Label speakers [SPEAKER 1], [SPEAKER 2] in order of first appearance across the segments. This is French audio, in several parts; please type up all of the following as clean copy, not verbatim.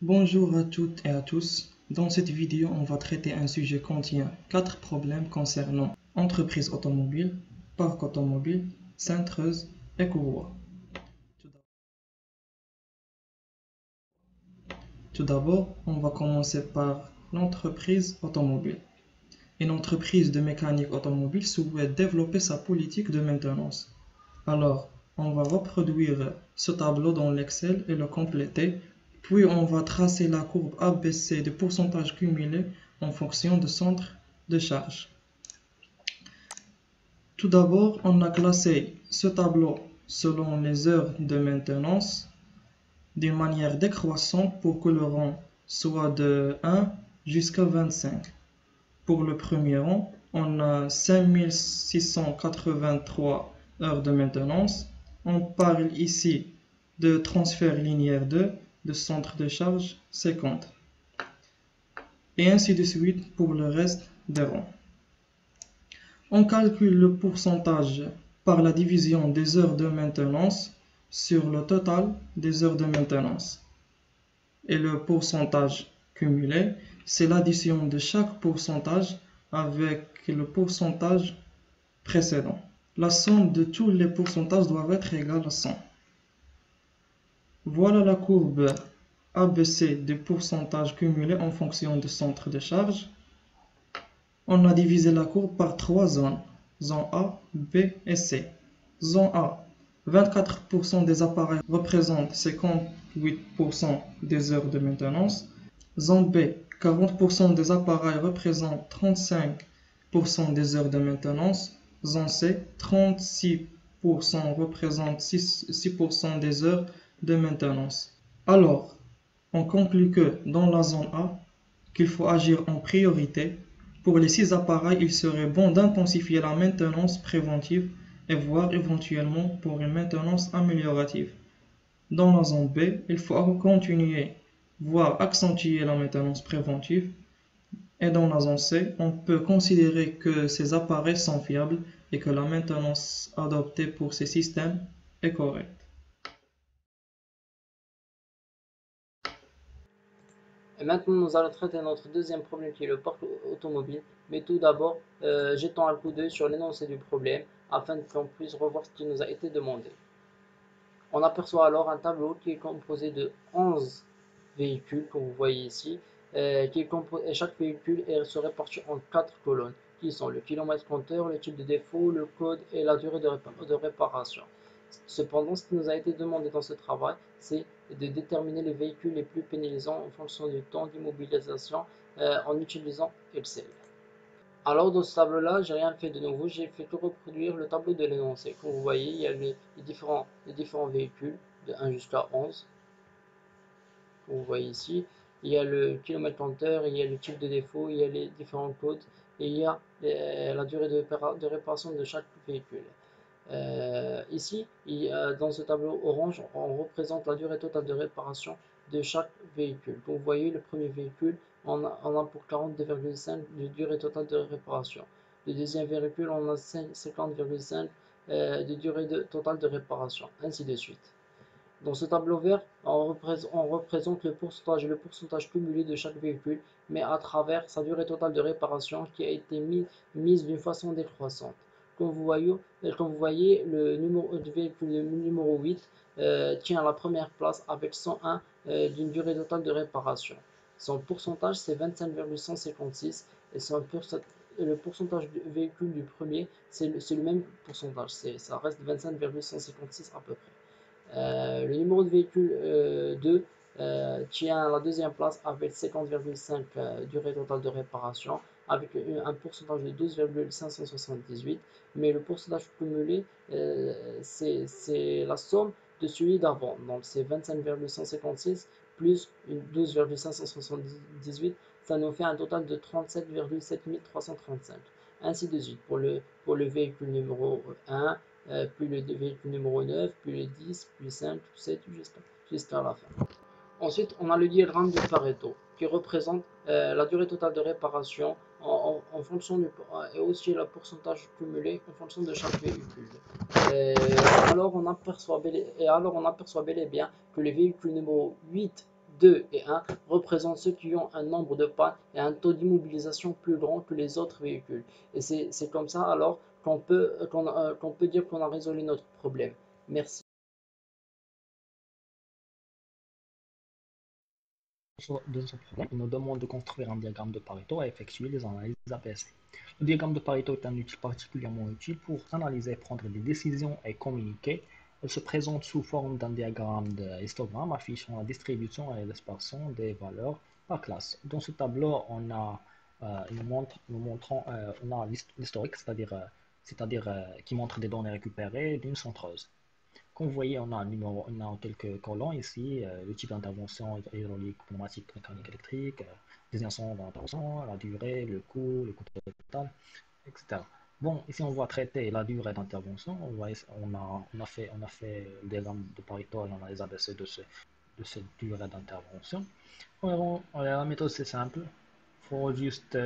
[SPEAKER 1] Bonjour à toutes et à tous. Dans cette vidéo, on va traiter un sujet qui contient 4 problèmes concernant entreprise automobile, parc automobile, Sainte-Reuze et Courroie. Tout d'abord, on va commencer par l'entreprise automobile. Une entreprise de mécanique automobile souhaite développer sa politique de maintenance. Alors, on va reproduire ce tableau dans l'Excel et le compléter, puis on va tracer la courbe ABC de pourcentage cumulé en fonction de centre de charge. Tout d'abord, on a classé ce tableau selon les heures de maintenance d'une manière décroissante pour que le rang soit de 1 jusqu'à 25. Pour le premier rang, on a 5683 heures de maintenance. On parle ici de transfert linéaire 2, de centre de charge 50. Et ainsi de suite pour le reste des rangs. On calcule le pourcentage par la division des heures de maintenance sur le total des heures de maintenance. Et le pourcentage cumulé, c'est l'addition de chaque pourcentage avec le pourcentage précédent. La somme de tous les pourcentages doit être égale à 100. Voilà la courbe ABC des pourcentages cumulés en fonction du centre de charge. On a divisé la courbe par 3 zones, zone A, B et C. Zone A, 24% des appareils représentent 58% des heures de maintenance. Zone B, 40% des appareils représentent 35% des heures de maintenance. Zone C, 36% représentent 6% des heures de maintenance. Alors, on conclut que dans la zone A, qu'il faut agir en priorité. Pour les 6 appareils, il serait bon d'intensifier la maintenance préventive et voir éventuellement pour une maintenance améliorative. Dans la zone B, il faut continuer, voire accentuer la maintenance préventive. Et dans la zone C, on peut considérer que ces appareils sont fiables et que la maintenance adoptée pour ces systèmes est correcte.
[SPEAKER 2] Et maintenant, nous allons traiter notre deuxième problème qui est le parc automobile. Mais tout d'abord, jetons un coup d'œil sur l'énoncé du problème afin qu'on puisse revoir ce qui nous a été demandé. On aperçoit alors un tableau qui est composé de 11 véhicules, comme vous voyez ici, et chaque véhicule se répartit en 4 colonnes, qui sont le kilomètre compteur, le type de défaut, le code et la durée de réparation. Cependant, ce qui nous a été demandé dans ce travail, c'est de déterminer les véhicules les plus pénalisants en fonction du temps d'immobilisation en utilisant Excel. Alors dans ce tableau-là, j'ai rien fait de nouveau, j'ai fait que reproduire le tableau de l'énoncé. Comme vous voyez, il y a les différents véhicules de 1 jusqu'à 11. Comme vous voyez ici, il y a le kilomètre compteur, il y a le type de défaut, il y a les différents codes et il y a la durée de réparation de chaque véhicule. Ici, dans ce tableau orange, on représente la durée totale de réparation de chaque véhicule. Comme vous voyez, le premier véhicule, on a pour 42,5 de durée totale de réparation. Le deuxième véhicule, on a 50,5 de durée totale de réparation, ainsi de suite. Dans ce tableau vert, on représente le pourcentage cumulé de chaque véhicule, mais à travers sa durée totale de réparation qui a été mise d'une façon décroissante. Comme vous voyez, le véhicule numéro 8 tient la première place avec 101 d'une durée totale de réparation. Son pourcentage, c'est 25,156 et le pourcentage du véhicule du premier, c'est le même pourcentage, ça reste 25,156 à peu près. Le numéro de véhicule 2 tient la deuxième place avec 50,5 durée totale de réparation, avec un pourcentage de 12,578, mais le pourcentage cumulé, c'est la somme de celui d'avant, donc c'est 25,156 plus 12,578, ça nous fait un total de 37,7335. Ainsi de suite pour le véhicule numéro 1, puis le véhicule numéro 9, puis le 10, puis le 5, 7, jusqu'à la fin. Ensuite, on a le diagramme de Pareto qui représente la durée totale de réparation en fonction et aussi le pourcentage cumulé en fonction de chaque véhicule. Alors on aperçoit bel et bien que le véhicule numéro 8 2 et 1 représentent ceux qui ont un nombre de pannes et un taux d'immobilisation plus grand que les autres véhicules. Et c'est comme ça alors qu'on peut dire qu'on a résolu notre problème. Merci.
[SPEAKER 3] Dans ce problème, il nous demande de construire un diagramme de Pareto et effectuer les analyses APC. Le diagramme de Pareto est un outil particulièrement utile pour analyser, prendre des décisions et communiquer. Il se présente sous forme d'un diagramme de histogramme affichant la distribution et l'espace des valeurs par classe. Dans ce tableau, on a l'historique, c'est-à-dire qui montre des données récupérées d'une centreuse. Comme vous voyez, on a quelques colonnes ici, le type d'intervention hydraulique, pneumatique, mécanique, électrique, désignation d'intervention, la durée, le coût total, etc. Bon, ici on voit traiter la durée d'intervention. On a fait le diagramme de Pareto et on a les ABC de cette durée d'intervention. La méthode c'est simple. Il faut juste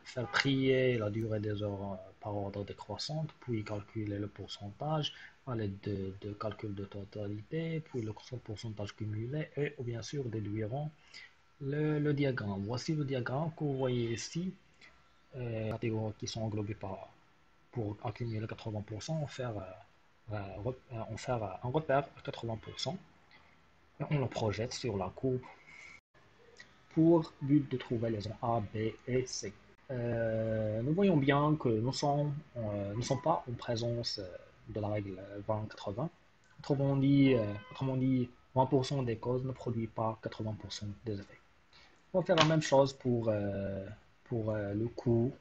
[SPEAKER 3] faire trier la durée des heures par ordre décroissante, puis calculer le pourcentage à l'aide de calcul de totalité, puis le pourcentage cumulé, et bien sûr déduirons le diagramme. Voici le diagramme que vous voyez ici. Les catégories qui sont englobées pour accumuler 80%, on fait un repère à 80%, et on le projette sur la courbe pour but de trouver les zones A, B et C. Nous voyons bien que nous ne sommes pas en présence de la règle 20-80. Autrement dit, 20% des causes ne produisent pas 80% des effets. On va faire la même chose pour le coût.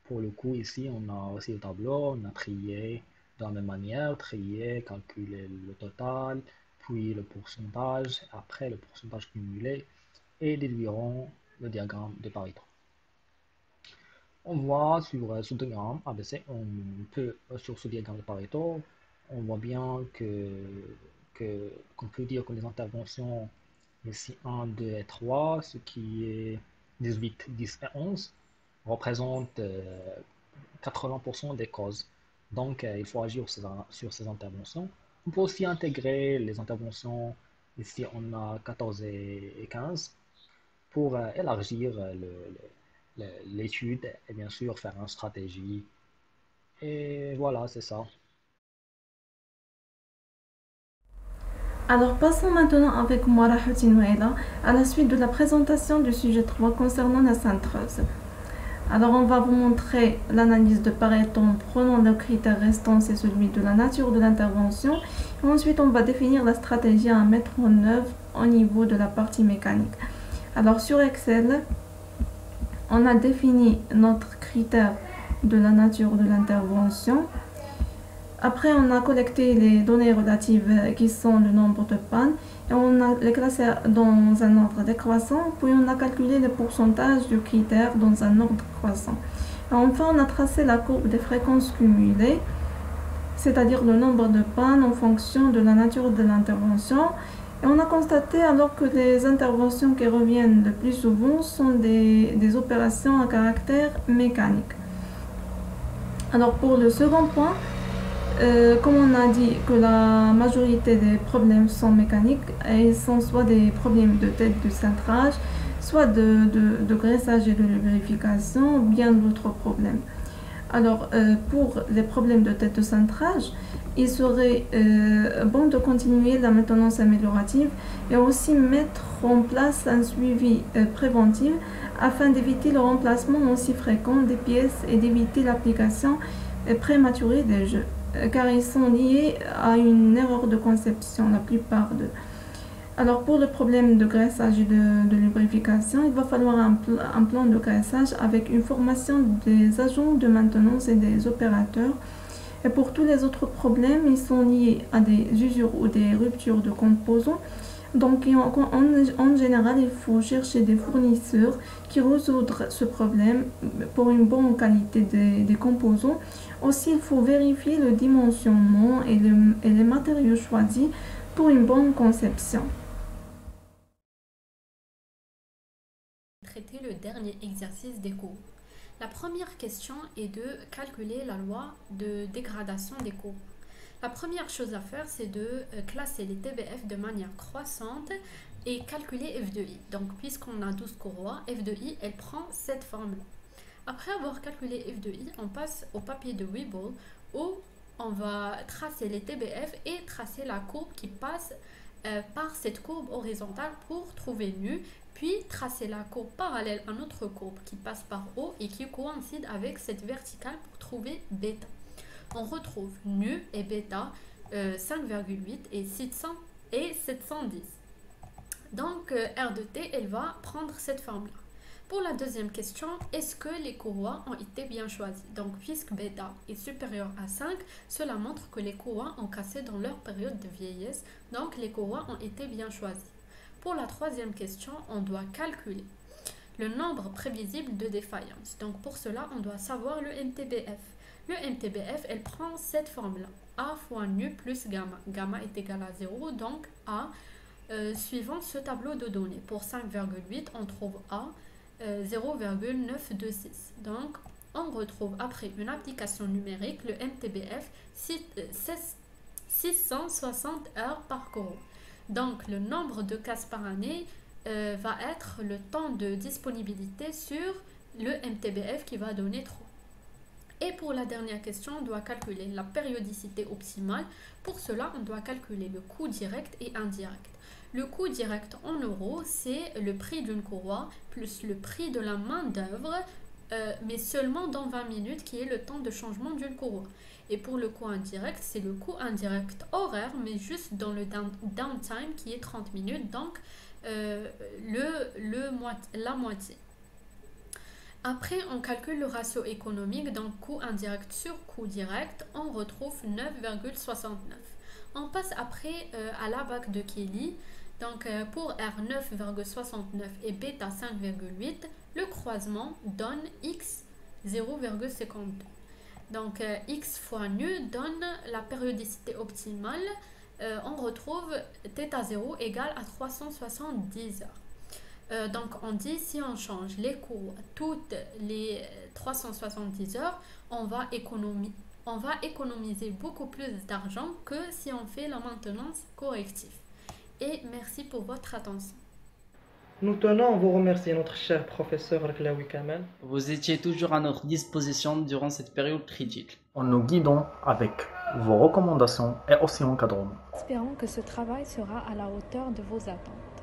[SPEAKER 3] Pour le coût, ici, on a aussi le tableau, on a trié de la même manière, trier, calculer le total, puis le pourcentage, après le pourcentage cumulé, et déduirons le diagramme de Pareto. On voit sur ce diagramme ABC, sur ce diagramme de Pareto, on voit bien qu'on peut dire que les interventions ici 1, 2 et 3, ce qui est 18, 10 et 11, représentent 80% des causes. Donc il faut agir sur ces interventions. On peut aussi intégrer les interventions, ici on a 14 et 15, pour élargir l'étude et bien sûr faire une stratégie. Et voilà, c'est ça.
[SPEAKER 4] Alors passons maintenant avec moi Rahouti à la suite de la présentation du sujet 3 concernant la centreuse. Alors on va vous montrer l'analyse de Pareto en prenant le critère restant, c'est celui de la nature de l'intervention. Et ensuite on va définir la stratégie à mettre en œuvre au niveau de la partie mécanique. Alors sur Excel, on a défini notre critère de la nature de l'intervention. Après, on a collecté les données relatives qui sont le nombre de pannes et on a les classé dans un ordre décroissant, puis on a calculé le pourcentage du critère dans un ordre croissant. Et enfin, on a tracé la courbe des fréquences cumulées, c'est-à-dire le nombre de pannes en fonction de la nature de l'intervention. Et on a constaté alors que les interventions qui reviennent le plus souvent sont des opérations à caractère mécanique. Alors pour le second point, comme on a dit que la majorité des problèmes sont mécaniques, et sont soit des problèmes de tête de cintrage, soit de graissage et de lubrification, ou bien d'autres problèmes. Alors pour les problèmes de tête de cintrage, il serait bon de continuer la maintenance améliorative et aussi mettre en place un suivi préventif afin d'éviter le remplacement aussi fréquent des pièces et d'éviter l'application prématurée des jeux, car ils sont liés à une erreur de conception, la plupart d'eux. Alors pour le problème de graissage et de lubrification, il va falloir un plan de graissage avec une formation des agents de maintenance et des opérateurs. Et pour tous les autres problèmes, ils sont liés à des usures ou des ruptures de composants. Donc en général, il faut chercher des fournisseurs qui résoudent ce problème pour une bonne qualité des composants. Aussi, il faut vérifier le dimensionnement et les matériaux choisis pour une bonne conception.
[SPEAKER 5] Traiter le dernier exercice des courbes. La première question est de calculer la loi de dégradation des courbes. La première chose à faire, c'est de classer les TVF de manière croissante et calculer f de i. Donc, puisqu'on a 12 courroies, f de i, elle prend cette forme-là. Après avoir calculé f de i, on passe au papier de Webull où on va tracer les TBF et tracer la courbe qui passe par cette courbe horizontale pour trouver nu, puis tracer la courbe parallèle à notre courbe qui passe par haut et qui coïncide avec cette verticale pour trouver bêta. On retrouve nu et bêta 5,8 et 710. Donc R de T, elle va prendre cette forme-là. Pour la deuxième question, est-ce que les courroies ont été bien choisies? Donc, puisque bêta est supérieur à 5, cela montre que les courroies ont cassé dans leur période de vieillesse, donc les courroies ont été bien choisies. Pour la troisième question, on doit calculer le nombre prévisible de défaillance. Donc, pour cela, on doit savoir le MTBF. Le MTBF, elle prend cette forme-là, A fois nu plus gamma. Gamma est égal à 0, donc A, suivant ce tableau de données. Pour 5,8, on trouve A, 0,926. Donc, on retrouve après une application numérique le MTBF 660 heures par courroie. Donc, le nombre de cases par année va être le temps de disponibilité sur le MTBF qui va donner 3. Et pour la dernière question, on doit calculer la périodicité optimale. Pour cela, on doit calculer le coût direct et indirect. Le coût direct en euros, c'est le prix d'une courroie plus le prix de la main-d'œuvre, mais seulement dans 20 minutes, qui est le temps de changement d'une courroie. Et pour le coût indirect, c'est le coût indirect horaire, mais juste dans le downtime, qui est 30 minutes, donc la moitié. Après, on calcule le ratio économique, donc coût indirect sur coût direct, on retrouve 9,69. On passe après à la bague de Kelly. Donc pour R 9,69 et bêta 5,8, le croisement donne X 0,52. Donc X fois nu donne la périodicité optimale. On retrouve θ0 égale à 370 heures. Donc on dit si on change les cours toutes les 370 heures, on va économiser beaucoup plus d'argent que si on fait la maintenance corrective. Et merci pour votre attention.
[SPEAKER 1] Nous tenons à vous remercier, notre cher professeur Raklaoui Kamel.
[SPEAKER 2] Vous étiez toujours à notre disposition durant cette période critique.
[SPEAKER 3] En nous guidant avec vos recommandations et aussi encadrement.
[SPEAKER 5] Espérons que ce travail sera à la hauteur de vos attentes.